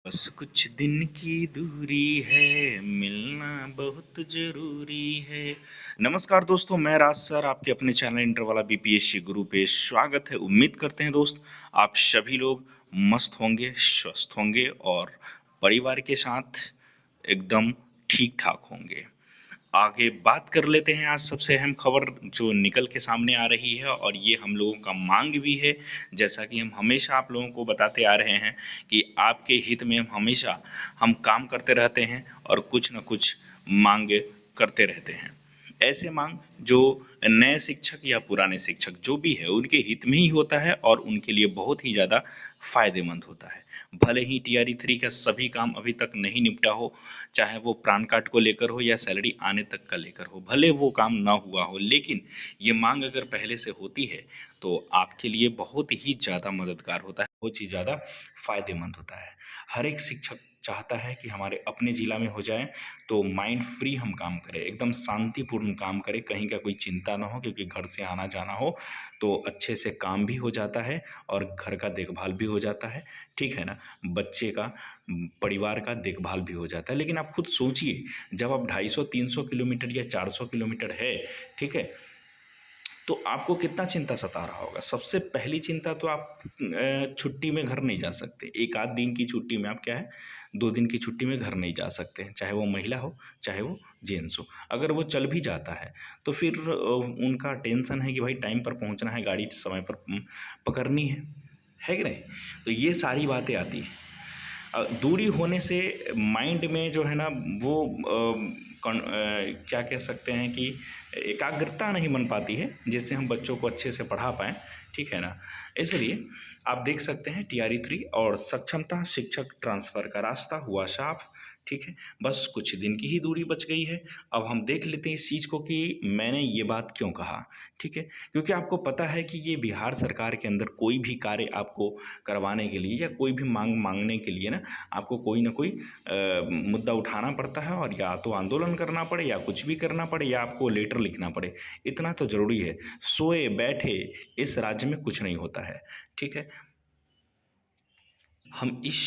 बस कुछ दिन की दूरी है, मिलना बहुत ज़रूरी है। नमस्कार दोस्तों, मैं राज सर आपके अपने चैनल इंटर वाला बीपीएससी गुरु पे स्वागत है। उम्मीद करते हैं दोस्त आप सभी लोग मस्त होंगे, स्वस्थ होंगे और परिवार के साथ एकदम ठीक-ठाक होंगे। आगे बात कर लेते हैं आज सबसे अहम खबर जो निकल के सामने आ रही है और ये हम लोगों का मांग भी है। जैसा कि हम हमेशा आप लोगों को बताते आ रहे हैं कि आपके हित में हम हमेशा काम करते रहते हैं और कुछ न कुछ मांग करते रहते हैं। ऐसे मांग जो नए शिक्षक या पुराने शिक्षक जो भी है उनके हित में ही होता है और उनके लिए बहुत ही ज़्यादा फ़ायदेमंद होता है। भले ही टीआरई 3 का सभी काम अभी तक नहीं निपटा हो, चाहे वो पैन कार्ड को लेकर हो या सैलरी आने तक का लेकर हो, भले वो काम ना हुआ हो, लेकिन ये मांग अगर पहले से होती है तो आपके लिए बहुत ही ज़्यादा मददगार होता है, बहुत ही ज़्यादा फायदेमंद होता है। हर एक शिक्षक चाहता है कि हमारे अपने ज़िला में हो जाए तो माइंड फ्री हम काम करें, एकदम शांतिपूर्ण काम करें, कहीं का कोई चिंता ना हो, क्योंकि घर से आना जाना हो तो अच्छे से काम भी हो जाता है और घर का देखभाल भी हो जाता है, ठीक है ना? बच्चे का परिवार का देखभाल भी हो जाता है। लेकिन आप खुद सोचिए, जब आप 250-300 किलोमीटर या 400 किलोमीटर है, ठीक है? तो आपको कितना चिंता सता रहा होगा। सबसे पहली चिंता तो आप छुट्टी में घर नहीं जा सकते। 1 आध दिन की छुट्टी में आप क्या है, 2 दिन की छुट्टी में घर नहीं जा सकते हैं, चाहे वो महिला हो, चाहे वो जेंट्स हो। अगर वो चल भी जाता है, तो फिर उनका टेंशन है कि भाई टाइम पर पहुँचना है, गाड़ी समय पर पकड़नी है कि नहीं? तो ये सारी बातें आती हैं। दूरी होने से माइंड में जो है ना वो क्या कह सकते हैं कि एकाग्रता नहीं बन पाती है जिससे हम बच्चों को अच्छे से पढ़ा पाएँ, ठीक है ना? इसलिए आप देख सकते हैं टीआरई 3 और सक्षमता शिक्षक ट्रांसफ़र का रास्ता हुआ साफ, ठीक है? बस कुछ दिन की ही दूरी बच गई है। अब हम देख लेते हैं इस चीज़ को कि मैंने ये बात क्यों कहा, ठीक है? क्योंकि आपको पता है कि ये बिहार सरकार के अंदर कोई भी कार्य आपको करवाने के लिए या कोई भी माँग माँगने के लिए ना आपको कोई ना कोई मुद्दा उठाना पड़ता है और या तो आंदोलन करना पड़े या कुछ भी करना पड़े या आपको लेटर लिखना पड़े। इतना तो ज़रूरी है। सोए बैठे इस राज्य में कुछ नहीं होता है, ठीक है? हम इस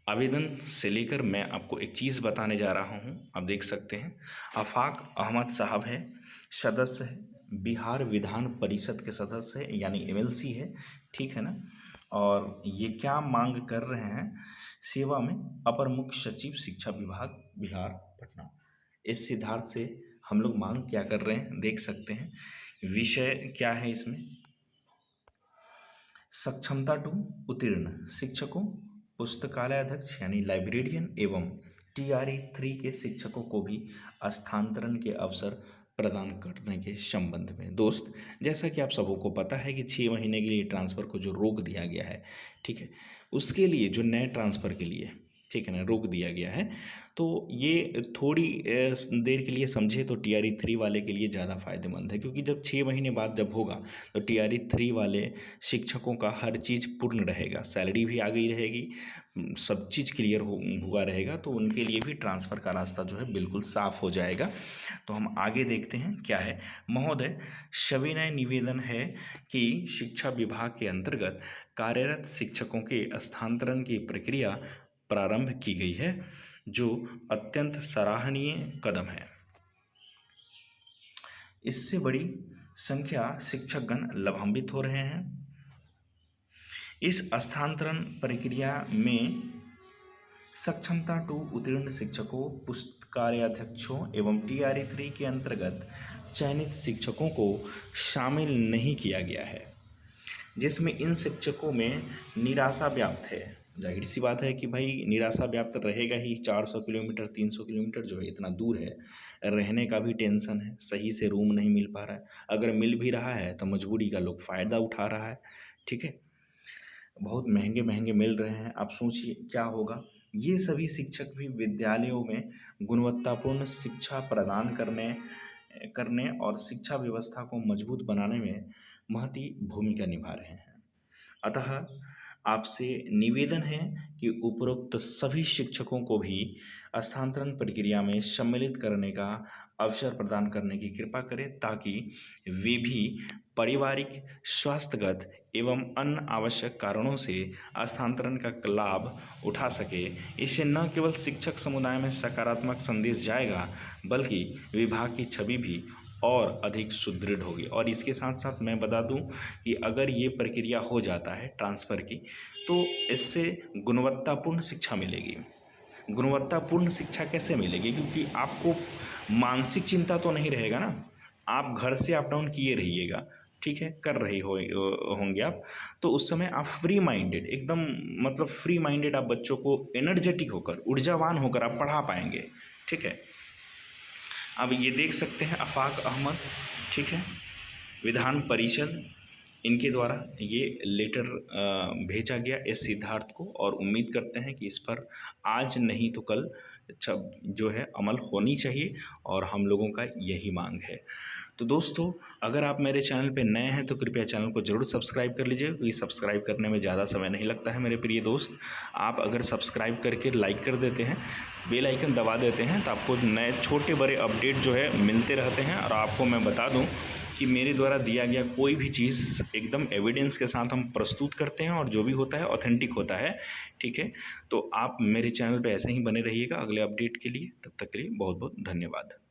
आवेदन से लेकर मैं आपको एक चीज़ बताने जा रहा हूँ, आप देख सकते हैं। आफ़ाक अहमद साहब हैं, सदस्य हैं, बिहार विधान परिषद के सदस्य हैं यानी एमएलसी है, ठीक है ना? और ये क्या मांग कर रहे हैं, सेवा में अपर मुख्य सचिव शिक्षा विभाग बिहार पटना। इस सिद्धार्थ से हम लोग मांग क्या कर रहे हैं देख सकते हैं। विषय क्या है इसमें? सक्षमता टू उत्तीर्ण शिक्षकों, पुस्तकालय अध्यक्ष यानी लाइब्रेरियन एवं टीआरई 3 के शिक्षकों को भी स्थानांतरण के अवसर प्रदान करने के संबंध में। दोस्त, जैसा कि आप सबों को पता है कि 6 महीने के लिए ट्रांसफ़र को जो रोक दिया गया है, ठीक है, उसके लिए जो नए ट्रांसफ़र के लिए, ठीक है ना, रोक दिया गया है। तो ये थोड़ी देर के लिए समझे तो टीआरई 3 वाले के लिए ज़्यादा फायदेमंद है, क्योंकि जब 6 महीने बाद जब होगा तो टीआरई 3 वाले शिक्षकों का हर चीज़ पूर्ण रहेगा, सैलरी भी आ गई रहेगी, सब चीज़ क्लियर हुआ रहेगा, तो उनके लिए भी ट्रांसफ़र का रास्ता जो है बिल्कुल साफ हो जाएगा। तो हम आगे देखते हैं क्या है। महोदय, सविनय निवेदन है कि शिक्षा विभाग के अंतर्गत कार्यरत शिक्षकों के स्थानांतरण की प्रक्रिया प्रारंभ की गई है, जो अत्यंत सराहनीय कदम है। इससे बड़ी संख्या शिक्षकगण लाभान्वित हो रहे हैं। इस स्थानांतरण प्रक्रिया में सक्षमता टू उत्तीर्ण शिक्षकों, पुस्तकालयाध्यक्षों एवं टीआरई 3 के अंतर्गत चयनित शिक्षकों को शामिल नहीं किया गया है, जिसमें इन शिक्षकों में निराशा व्याप्त है। जाहिर सी बात है कि भाई निराशा व्याप्त रहेगा ही। 400 किलोमीटर 300 किलोमीटर जो है इतना दूर है, रहने का भी टेंशन है, सही से रूम नहीं मिल पा रहा है, अगर मिल भी रहा है तो मजबूरी का लोग फ़ायदा उठा रहा है, ठीक है? बहुत महंगे महंगे मिल रहे हैं। आप सोचिए क्या होगा। ये सभी शिक्षक भी विद्यालयों में गुणवत्तापूर्ण शिक्षा प्रदान करने करने और शिक्षा व्यवस्था को मजबूत बनाने में महती भूमिका निभा रहे हैं। अतः आपसे निवेदन है कि उपरोक्त सभी शिक्षकों को भी स्थानांतरण प्रक्रिया में सम्मिलित करने का अवसर प्रदान करने की कृपा करें, ताकि वे भी पारिवारिक, स्वास्थ्यगत एवं अन्य आवश्यक कारणों से स्थानांतरण का लाभ उठा सके। इससे न केवल शिक्षक समुदाय में सकारात्मक संदेश जाएगा, बल्कि विभाग की छवि भी और अधिक सुदृढ़ होगी। और इसके साथ साथ मैं बता दूं कि अगर ये प्रक्रिया हो जाता है ट्रांसफ़र की, तो इससे गुणवत्तापूर्ण शिक्षा मिलेगी। गुणवत्तापूर्ण शिक्षा कैसे मिलेगी? क्योंकि आपको मानसिक चिंता तो नहीं रहेगा ना, आप घर से अप डाउन किए रहिएगा, ठीक है, कर रहे होंगे आप, तो उस समय आप फ्री माइंडेड, एकदम मतलब फ्री माइंडेड आप बच्चों को एनर्जेटिक होकर, ऊर्जावान होकर आप पढ़ा पाएंगे, ठीक है। अब ये देख सकते हैं आफाक अहमद, ठीक है, विधान परिषद, इनके द्वारा ये लेटर भेजा गया एस सिद्धार्थ को, और उम्मीद करते हैं कि इस पर आज नहीं तो कल जो है अमल होनी चाहिए, और हम लोगों का यही मांग है। तो दोस्तों, अगर आप मेरे चैनल पे नए हैं तो कृपया चैनल को ज़रूर सब्सक्राइब कर लीजिए, क्योंकि सब्सक्राइब करने में ज़्यादा समय नहीं लगता है मेरे प्रिय दोस्त। आप अगर सब्सक्राइब करके लाइक कर देते हैं, बेल आइकन दबा देते हैं, तो आपको नए छोटे बड़े अपडेट जो है मिलते रहते हैं। और आपको मैं बता दूं कि मेरे द्वारा दिया गया कोई भी चीज़ एकदम एविडेंस के साथ हम प्रस्तुत करते हैं, और जो भी होता है ऑथेंटिक होता है, ठीक है। तो आप मेरे चैनल पे ऐसे ही बने रहिएगा अगले अपडेट के लिए। तब तक के लिए बहुत बहुत धन्यवाद।